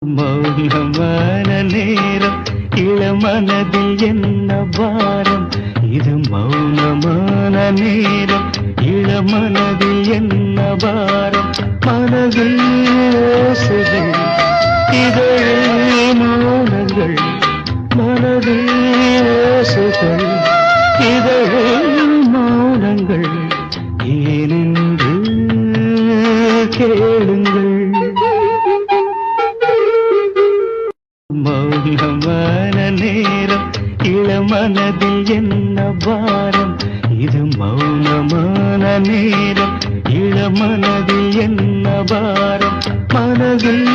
மௌனமான நேரம் இளமனதில் என்ன பாரம் இது மௌனமான நேரம் இளமனதில் என்ன பாரம் மனதில் ஓசைகள் இதழில் மௌனங்கள் மனதில் ஓசைகள் இதழில் மௌனங்கள் ஏனென்று கேளுங்கள் மௌனமான நேரம் இளமனதில் என்ன பாரம் இது மௌனமான நேரம் இளமனதில் என்ன பாரம் மனதில்